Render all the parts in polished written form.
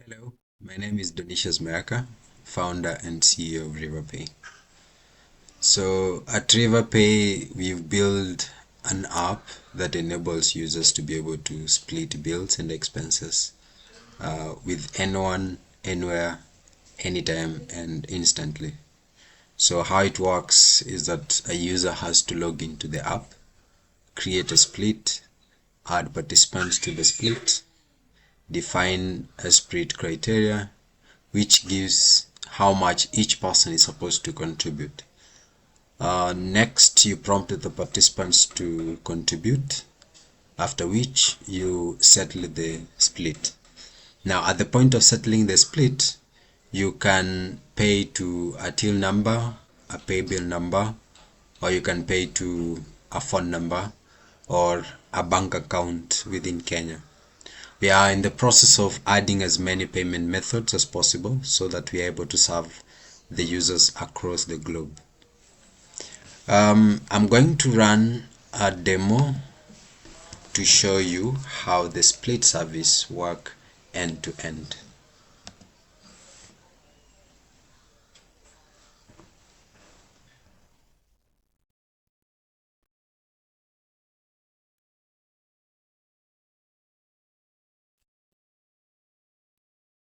Hello, my name is Donishas Mayaka, founder and CEO of Reava Pay. So at Reava Pay, we've built an app that enables users to be able to split bills and expenses with anyone, anywhere, anytime, and instantly. So how it works is that a user has to log into the app, create a split, add participants to the split, define a split criteria, which gives how much each person is supposed to contribute. Next, you prompt the participants to contribute, after which you settle the split. Now, at the point of settling the split, you can pay to a till number, a pay bill number, or you can pay to a phone number or a bank account within Kenya. We are in the process of adding as many payment methods as possible so that we are able to serve the users across the globe. I'm going to run a demo to show you how the split service works end to end.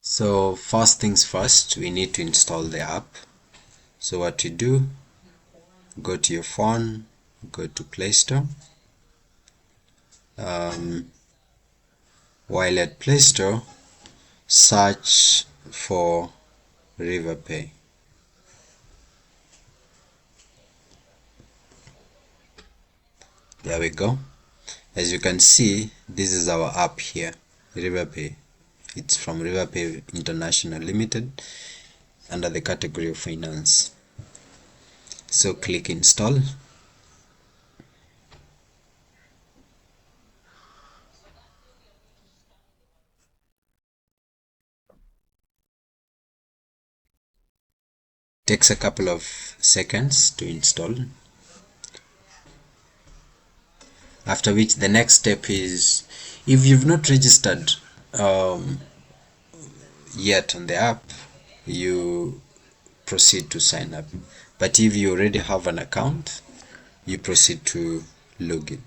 So first things first, we need to install the app. So what you do, go to your phone, go to Play Store. While at Play Store, search for Reava Pay. There we go. As you can see, this is our app here, Reava Pay. It's from Reava Pay International Limited under the category of finance. So click install. Takes a couple of seconds to install. After which the next step is, if you've not registered yet on the app, you proceed to sign up. But if you already have an account, you proceed to login.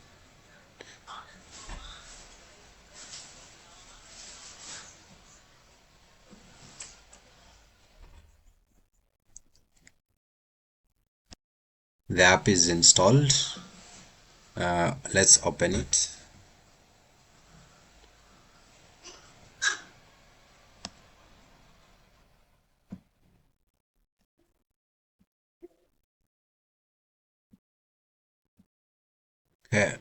The app is installed. Let's open it. Okay.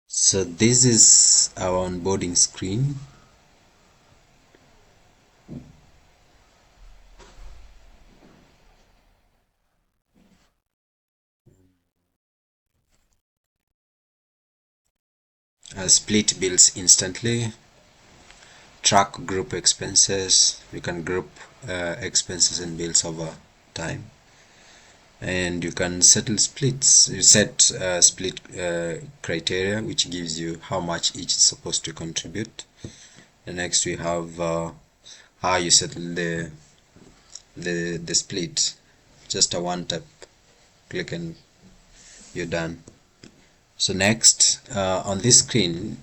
So this is our onboarding screen. Split bills instantly, track group expenses. We can group expenses and bills over time, and you can settle splits. You set split criteria, which gives you how much each is supposed to contribute. And next we have how you settle the split. Just a one tap click and you're done. So next, on this screen,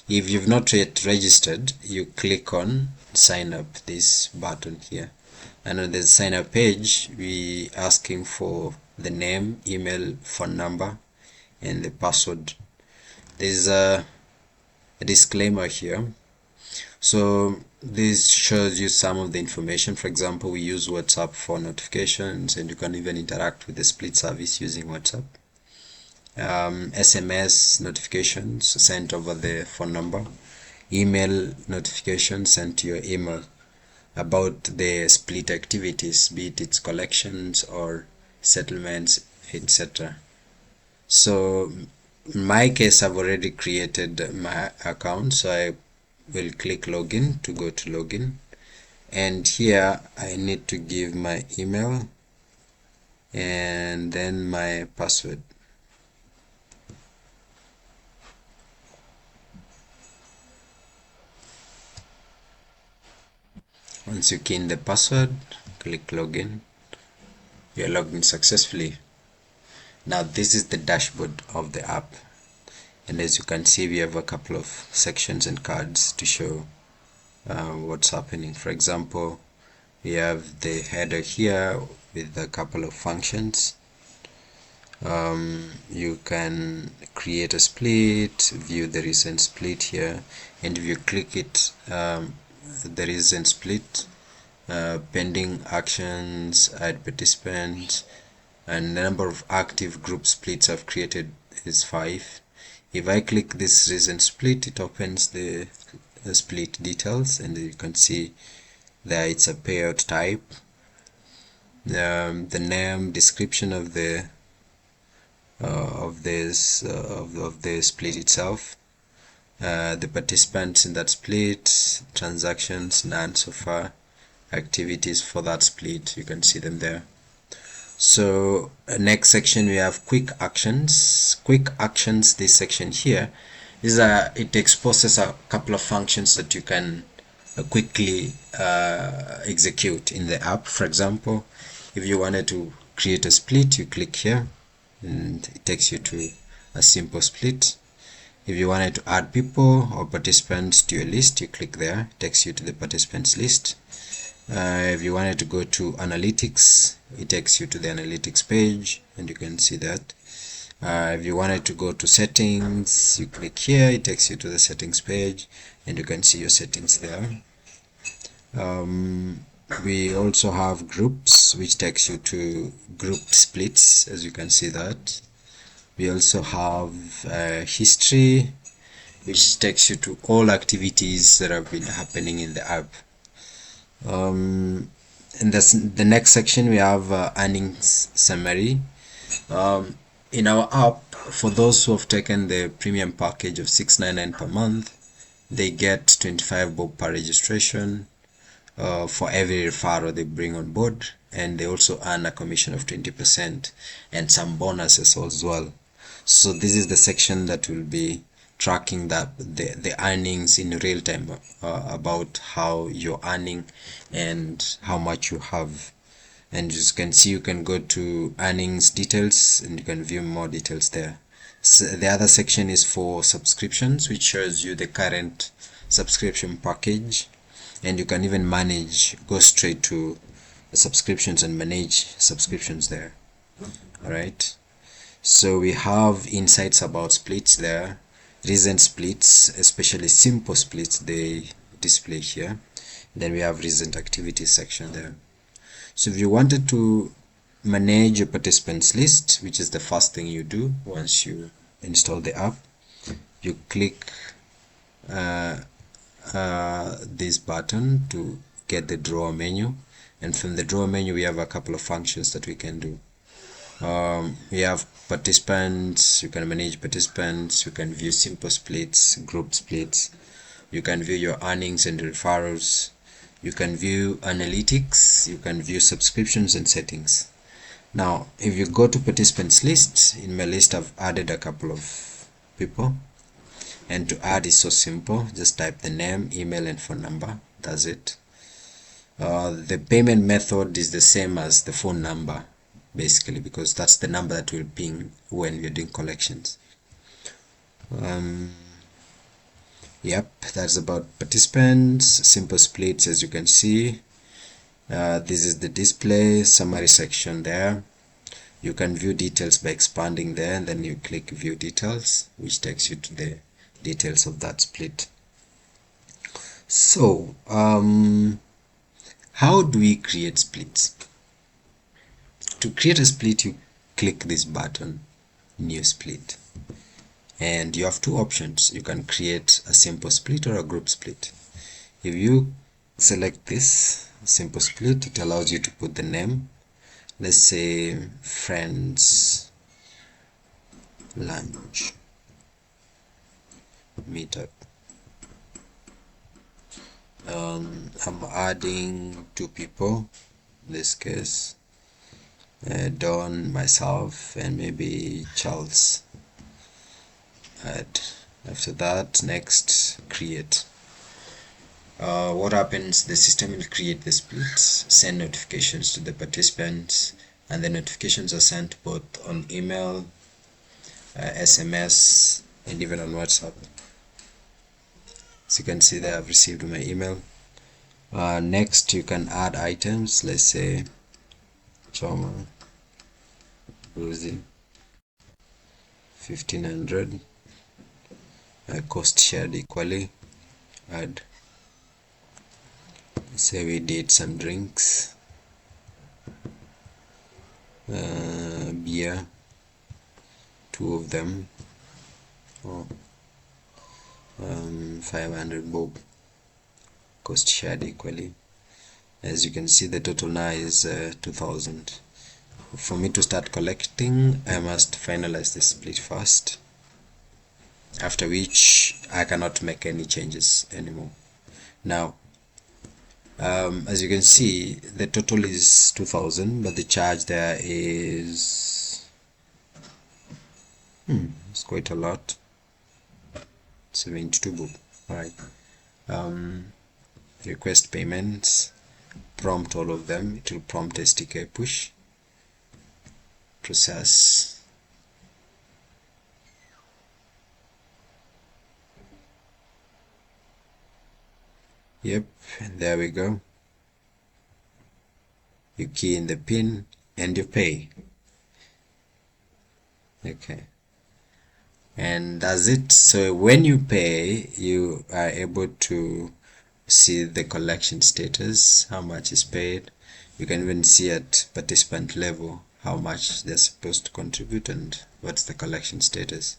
if you've not yet registered, you click on sign up, this button here, and on the sign up page we asking for the name, email, phone number, and the password. There's a disclaimer here. So this shows you some of the information. For example, we use WhatsApp for notifications, and you can even interact with the split service using WhatsApp. SMS notifications sent over the phone number, email notifications sent to your email about the split activities, be it its collections or settlements, etc. So in my case, I've already created my account, so I will click login to go to login, and here I need to give my email and then my password. Once you key in the password, click login. You're logged in successfully. Now this is the dashboard of the app, and as you can see, we have a couple of sections and cards to show what's happening. For example, we have the header here with a couple of functions. You can create a split, view the recent split here, and if you click it, the recent split, pending actions, add participants, and the number of active group splits I've created is 5. If I click this recent split, it opens the split details, and you can see there it's a payout type, the name, description of the split itself, the participants in that split, transactions, none so far, activities for that split, you can see them there. So next section we have quick actions. Quick actions, this section here, it exposes a couple of functions that you can quickly execute in the app. For example, if you wanted to create a split, you click here and it takes you to a simple split. If you wanted to add people or participants to your list, you click there, it takes you to the participants list. If you wanted to go to analytics, it takes you to the analytics page, and you can see that. If you wanted to go to settings, you click here, it takes you to the settings page, and you can see your settings there. We also have groups, which takes you to group splits, as you can see that. We also have history, which takes you to all activities that have been happening in the app. In the next section we have earnings summary. In our app, for those who have taken the premium package of $6.99 per month, they get 25 bob per registration for every referral they bring on board, and they also earn a commission of 20% and some bonuses as well. So this is the section that will be tracking the earnings in real time, about how you're earning and how much you have. And as you can see, you can go to earnings details and you can view more details there. So the other section is for subscriptions, which shows you the current subscription package, and you can even go straight to the subscriptions and manage subscriptions there. Alright, so we have insights about splits there, recent splits, especially simple splits, they display here. Then we have recent activities section there. So if you wanted to manage your participants list, which is the first thing you do once you install the app, you click this button to get the drawer menu, and from the drawer menu we have a couple of functions that we can do. We have participants, you can manage participants, you can view simple splits, group splits, you can view your earnings and referrals, you can view analytics, you can view subscriptions and settings. Now if you go to participants list, in my list I've added a couple of people, and to add is so simple, just type the name, email and phone number, that's it. The payment method is the same as the phone number, basically, because that's the number that will ping when we're doing collections. Yep, that's about participants. Simple splits, as you can see. This is the display summary section there. You can view details by expanding there, and then you click view details, which takes you to the details of that split. So how do we create splits? To create a split, you click this button, new split, and you have two options. You can create a simple split or a group split. If you select this simple split, it allows you to put the name, let's say friends lunch meetup. I'm adding 2 people, in this case Don, myself, and maybe Charles. Add. After that, next, create. what happens, the system will create the splits, send notifications to the participants, and the notifications are sent both on email, SMS, and even on WhatsApp. So you can see that I've received my email. Next, you can add items. Let's say Choma Uzi 1500, cost shared equally. Add. Say we did some drinks, beer, 2 of them, or 500 bob, cost shared equally. As you can see, the total now is 2000. For me to start collecting, I must finalize the split first, after which I cannot make any changes anymore. Now, as you can see, the total is 2000, but the charge there is it's quite a lot. 72 bob. Alright. Request payments, prompt all of them. It will prompt SDK push, process. Yep, and there we go. You key in the pin and you pay. Okay, and that's it. So when you pay, you are able to see the collection status, how much is paid. You can even see at participant level how much they're supposed to contribute and what's the collection status.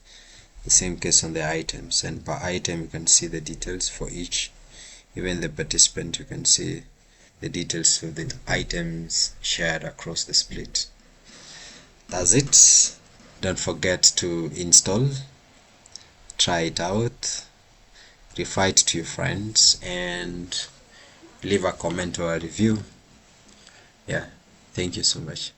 The same case on the items, and per item you can see the details for each. Even the participant, you can see the details of the items shared across the split. That's it. Don't forget to install, try it out, refer it to your friends, and leave a comment or a review. Yeah, thank you so much.